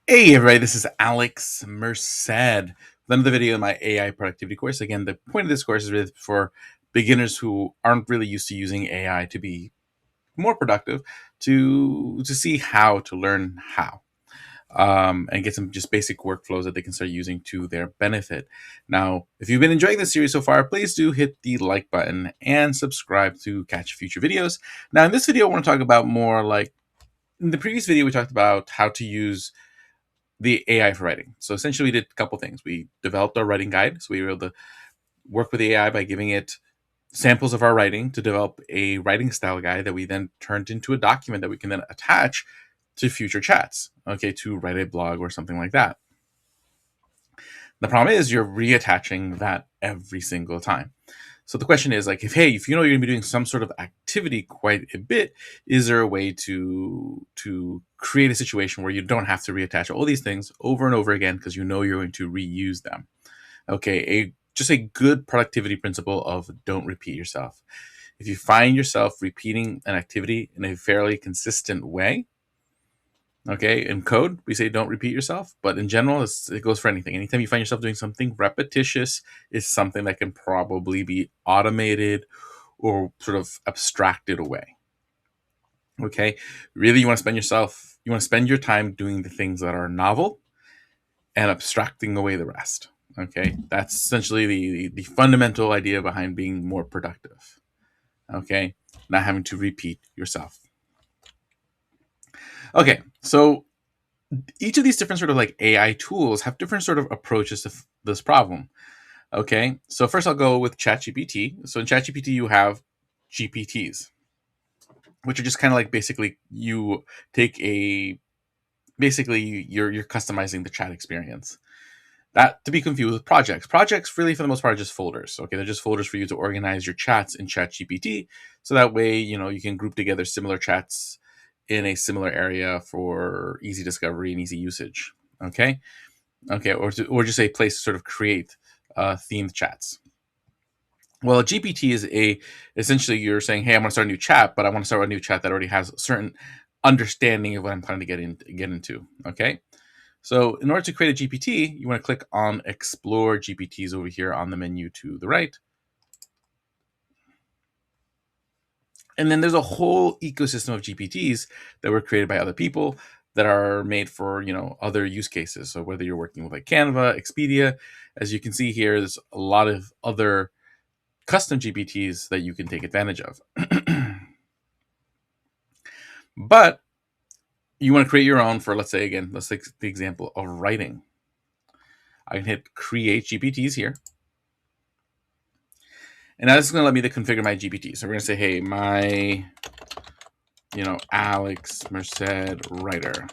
Hey everybody, this is Alex Merced with another video in my AI productivity course. Again, the point of this course is really for beginners who aren't really used to using AI to be more productive, to see how to learn how, and get some just basic workflows that they can start using to their benefit. Now, if you've been enjoying this series so far, please do hit the like button and subscribe to catch future videos. Now, in this video, I want to talk about more like in the previous video, we talked about how to use the AI for writing. So essentially, we did a couple things. We developed our writing guide. So we were able to work with the AI by giving it samples of our writing to develop a writing style guide that we then turned into a document that we can then attach to future chats, okay, to write a blog or something like that. The problem is you're reattaching that every single time. So the question is like, if you know you're going to be doing some sort of activity quite a bit, is there a way to create a situation where you don't have to reattach all these things over and over again because you know you're going to reuse them? Okay, just a good productivity principle of don't repeat yourself. If you find yourself repeating an activity in a fairly consistent way, okay, in code we say don't repeat yourself, but in general it goes for anything. Anytime you find yourself doing something repetitious, is something that can probably be automated or sort of abstracted away. Okay, really, you want to spend your time doing the things that are novel and abstracting away the rest. Okay, that's essentially the fundamental idea behind being more productive. Okay, not having to repeat yourself. Okay, so each of these different sort of like AI tools have different sort of approaches to this problem. Okay, so first I'll go with ChatGPT. So in ChatGPT, you have GPTs, which are just kind of like basically you take a basically you're customizing the chat experience. That to be confused with projects. Projects really for the most part are just folders. Okay, they're just folders for you to organize your chats in ChatGPT, so that way you can group together similar chats in a similar area for easy discovery and easy usage. Okay, or just a place to sort of create themed chats. Well, a GPT is a essentially you're saying, hey, I'm going to start a new chat, but I want to start a new chat that already has a certain understanding of what I'm planning to get into. Okay, so in order to create a GPT, you want to click on Explore GPTs over here on the menu to the right. And then there's a whole ecosystem of GPTs that were created by other people that are made for, other use cases. So whether you're working with like Canva, Expedia, as you can see here, there's a lot of other custom GPTs that you can take advantage of. But you want to create your own for, let's say, again, let's take the example of writing. I can hit Create GPTs here. And now this is going to let me to configure my GPT. So we're going to say, hey, my, Alex Merced writer.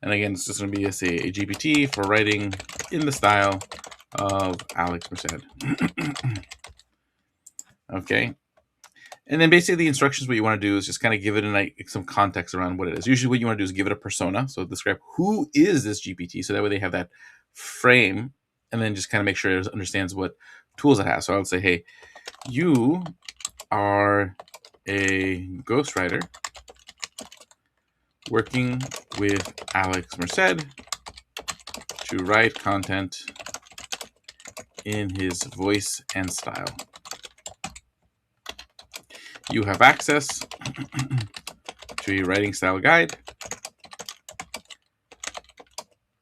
And again, it's just going to be, say, a GPT for writing in the style of Alex Merced. Okay. And then basically the instructions, what you want to do is just kind of give it some context around what it is. Usually what you want to do is give it a persona. So describe who is this GPT. So that way they have that frame, and then just kind of make sure it understands what tools it has. So I would say, hey, you are a ghostwriter working with Alex Merced to write content in his voice and style. You have access to a writing style guide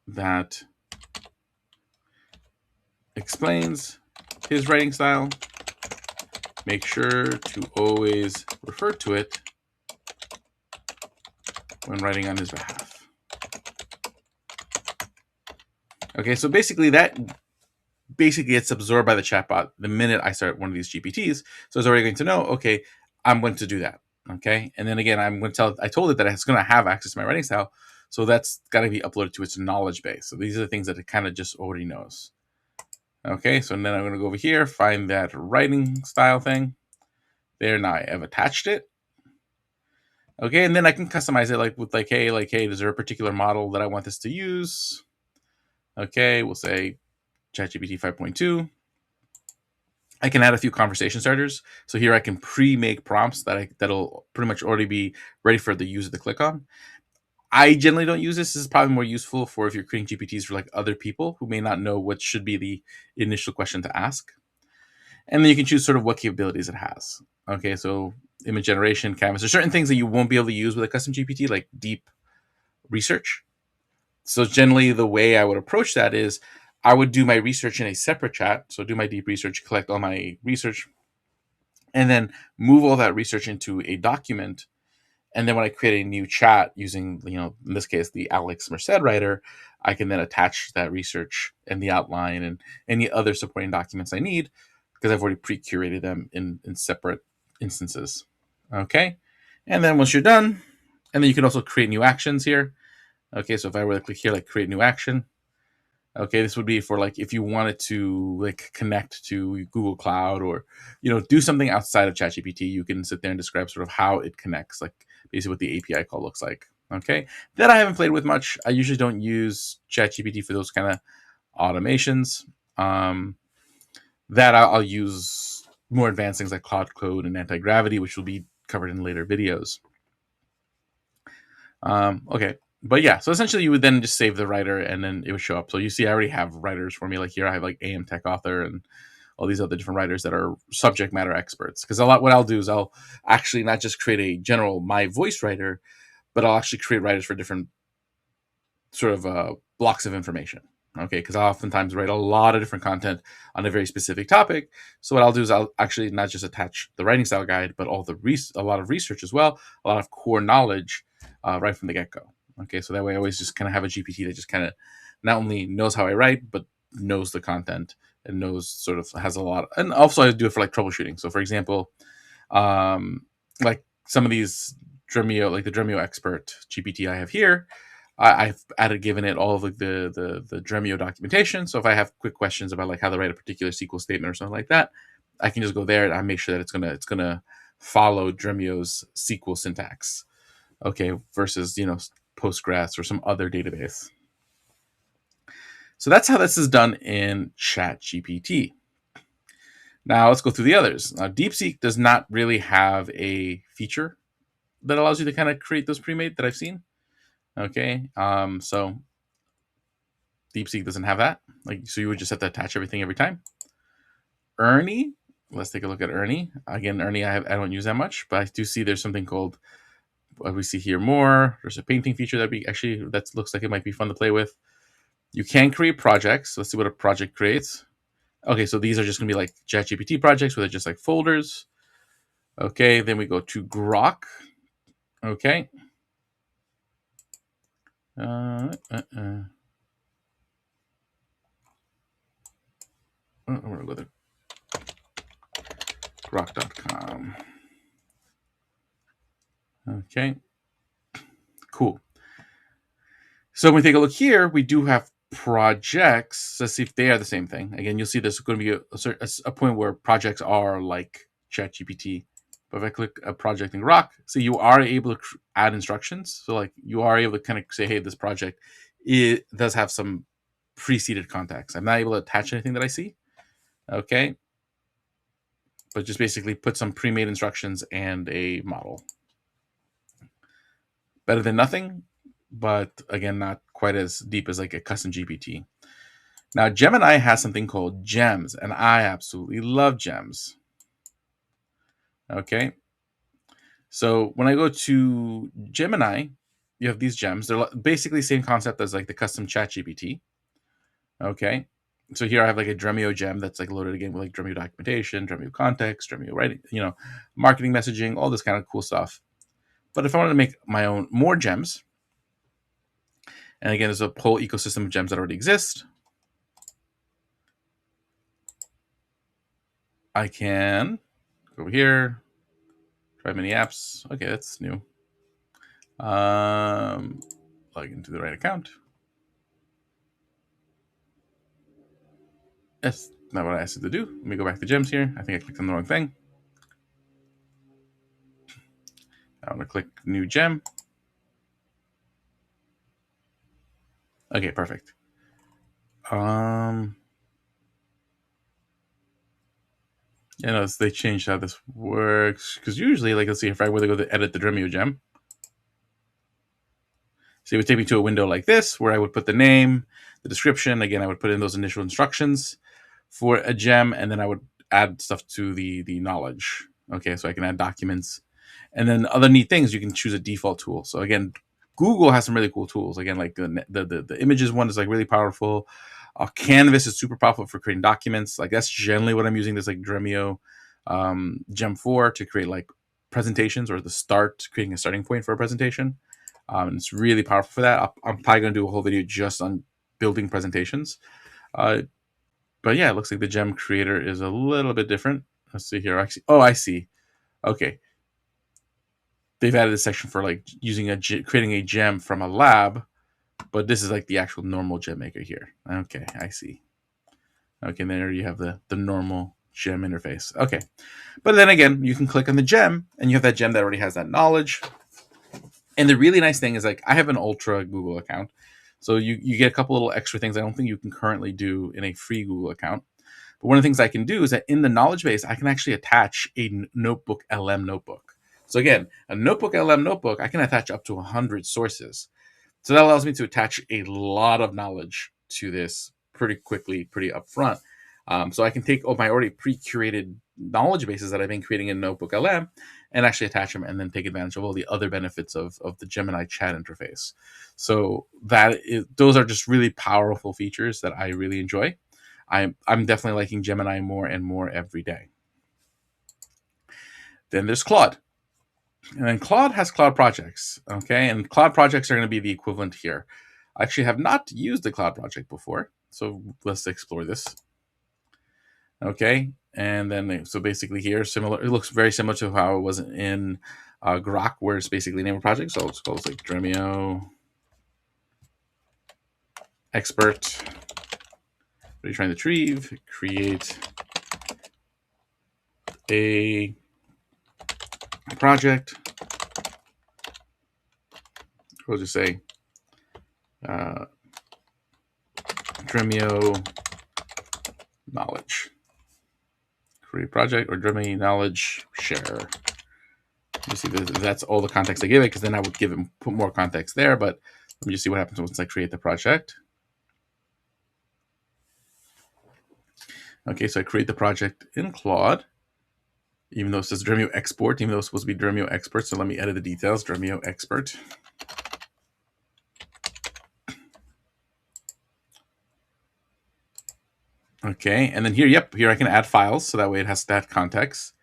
that explains his writing style. Make sure to always refer to it when writing on his behalf. Okay, so basically gets absorbed by the chatbot the minute I start one of these GPTs. So it's already going to know, okay, I'm going to do that. Okay, and then again, I told it that it's going to have access to my writing style, so that's got to be uploaded to its knowledge base. So these are the things that it kind of just already knows. Okay, so then I'm going to go over here, find that writing style thing. There, now I have attached it. Okay, and then I can customize it with hey, is there a particular model that I want this to use? Okay, we'll say ChatGPT 5.2. I can add a few conversation starters. So here I can pre-make prompts that'll pretty much already be ready for the user to click on. I generally don't use this. This is probably more useful for if you're creating GPTs for like other people who may not know what should be the initial question to ask. And then you can choose sort of what capabilities it has. Okay, so image generation, canvas. There's certain things that you won't be able to use with a custom GPT, like deep research. So generally, the way I would approach that is I would do my research in a separate chat. So do my deep research, collect all my research, and then move all that research into a document. And then when I create a new chat using, in this case, the Alex Merced writer, I can then attach that research and the outline and any other supporting documents I need because I've already pre-curated them in separate instances. Okay. And then once you're done, and then you can also create new actions here. Okay. So if I were to click here, like create new action, okay, this would be for like if you wanted to like connect to Google Cloud or do something outside of ChatGPT, you can sit there and describe sort of how it connects, like basically what the API call looks like. Okay, that I haven't played with much. I usually don't use ChatGPT for those kind of automations. That I'll use more advanced things like Claude Code and anti gravity, which will be covered in later videos. Okay. But yeah, so essentially you would then just save the writer and then it would show up. So you see, I already have writers for me. Like here, I have like AM Tech Author and all these other different writers that are subject matter experts. Because what I'll do is I'll actually not just create a general my voice writer, but I'll actually create writers for different sort of blocks of information. Okay, because I oftentimes write a lot of different content on a very specific topic. So what I'll do is I'll actually not just attach the writing style guide, but all the a lot of research as well, a lot of core knowledge right from the get go. Okay, so that way I always just kind of have a GPT that just kind of not only knows how I write, but knows the content and knows sort of has a lot. And also I do it for like troubleshooting. So for example, like some of these Dremio, like the Dremio Expert GPT I have here, I've given it all of like the Dremio documentation. So if I have quick questions about like how to write a particular SQL statement or something like that, I can just go there and I make sure that it's gonna follow Dremio's SQL syntax. Okay, versus Postgres or some other database. So that's how this is done in ChatGPT. Now let's go through the others. Now DeepSeek does not really have a feature that allows you to kind of create those pre-made that I've seen. Okay, so DeepSeek doesn't have that. Like, so you would just have to attach everything every time. Ernie, let's take a look at Ernie. Again, Ernie, I don't use that much, but I do see there's something called. We see here more. There's a painting feature that looks like it might be fun to play with. You can create projects. Let's see what a project creates. Okay, so these are just gonna be like ChatGPT projects where they're just like folders. Okay, then we go to Grok. Okay. I'm gonna go to grok.com. Okay, cool. So when we take a look here, we do have projects. Let's see if they are the same thing. Again, you'll see there's going to be a point where projects are like ChatGPT. But if I click a project in Grok, so you are able to add instructions. So like you are able to kind of say, hey, this project it does have some preceded context. I'm not able to attach anything that I see. Okay. But just basically put some pre-made instructions and a model. Better than nothing, but again, not quite as deep as like a custom GPT. Now, Gemini has something called gems, and I absolutely love gems. Okay. So when I go to Gemini, you have these gems. They're basically the same concept as like the custom chat GPT. Okay. So here I have like a Dremio gem that's like loaded again with like Dremio documentation, Dremio context, Dremio writing, marketing messaging, all this kind of cool stuff. But if I wanted to make my own more gems, and again, there's a whole ecosystem of gems that already exist, I can go over here, try many apps. Okay, that's new. Log into the right account. That's not what I asked it to do. Let me go back to gems here. I think I clicked on the wrong thing. I want to click new gem. Okay, perfect. They changed how this works because usually, like, let's see if I were to go to edit the Dremio gem. So it would take me to a window like this where I would put the name, the description. Again, I would put in those initial instructions for a gem, and then I would add stuff to the knowledge. Okay, so I can add documents, and then other neat things. You can choose a default tool. So again, Google has some really cool tools. Again, like the images one is like really powerful. Canvas is super powerful for creating documents. Like that's generally what I'm using. This like Dremio Gem 4 to create like presentations, or the start, creating a starting point for a presentation. And it's really powerful for that. I'm probably going to do a whole video just on building presentations. But yeah, it looks like the gem creator is a little bit different. Let's see here. Actually, oh, I see. Okay. They've added a section for like creating a gem from a lab, but this is like the actual normal gem maker here. Okay, I see. Okay, and there you have the normal gem interface. Okay. But then again, you can click on the gem and you have that gem that already has that knowledge. And the really nice thing is, like, I have an Ultra Google account. So you get a couple little extra things I don't think you can currently do in a free Google account. But one of the things I can do is that in the knowledge base, I can actually attach a notebook LM notebook. So again, a notebook LM notebook, I can attach up to 100 sources. So that allows me to attach a lot of knowledge to this pretty quickly, pretty upfront. So I can take all my already pre-curated knowledge bases that I've been creating in Notebook LM and actually attach them, and then take advantage of all the other benefits of the Gemini chat interface. So those are just really powerful features that I really enjoy. I'm definitely liking Gemini more and more every day. Then there's Claude. And then Claude has Cloud projects, okay? And Cloud projects are going to be the equivalent here. I actually have not used the Cloud project before, so let's explore this. Okay, and then so basically here, similar. It looks very similar to how it was in Grok, where it's basically name a project. So it's called like Dremio Expert. What are you trying to retrieve? Create a project. We'll just say Dremio knowledge. Create project, or Dremio knowledge share. You see, that's all the context I give it, because then I would put more context there. But let me just see what happens once I create the project. Okay, so I create the project in Claude, even though it says Dremio export, even though it's supposed to be Dremio expert. So let me edit the details. Dremio expert. Okay, and then here, here I can add files, so that way it has that context.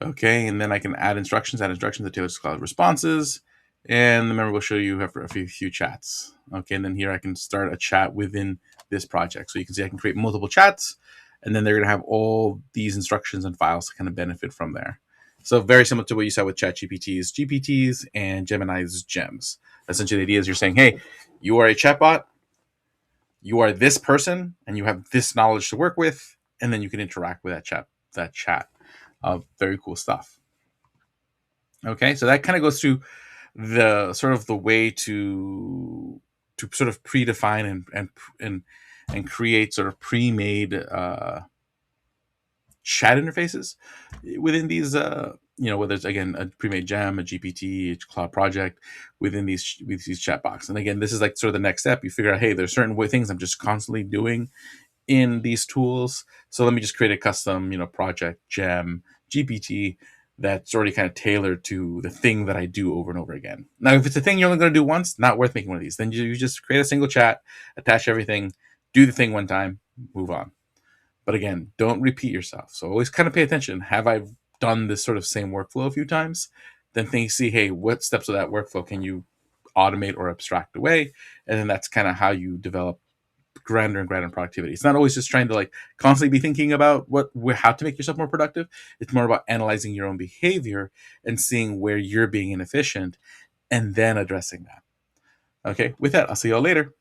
Okay, and then I can add instructions that tailor to Cloud responses. And remember, we'll show you a few chats. Okay, and then here I can start a chat within this project. So you can see I can create multiple chats, and then they're going to have all these instructions and files to kind of benefit from there. So very similar to what you saw with GPTs, and Gemini's gems. Essentially, the idea is you're saying, hey, you are a chatbot, you are this person, and you have this knowledge to work with, and then you can interact with that chat. Very cool stuff. Okay, so that kind of goes through the sort of the way to sort of predefine and create sort of pre-made chat interfaces within these whether it's again a pre-made gem, a GPT, a Cloud project within these chat box. And again, this is like sort of the next step. You figure out, hey, there's certain things I'm just constantly doing in these tools, so let me just create a custom project gem GPT that's already kind of tailored to the thing that I do over and over again. Now, if it's a thing you're only going to do once, not worth making one of these. Then you just create a single chat, attach everything, do the thing one time, move on. But again, don't repeat yourself. So always kind of pay attention. Have I done this sort of same workflow a few times? Then see, hey, what steps of that workflow can you automate or abstract away? And then that's kind of how you develop grander and grander productivity. It's not always just trying to like constantly be thinking about how to make yourself more productive. It's more about analyzing your own behavior and seeing where you're being inefficient, and then addressing that. Okay, with that, I'll see y'all later.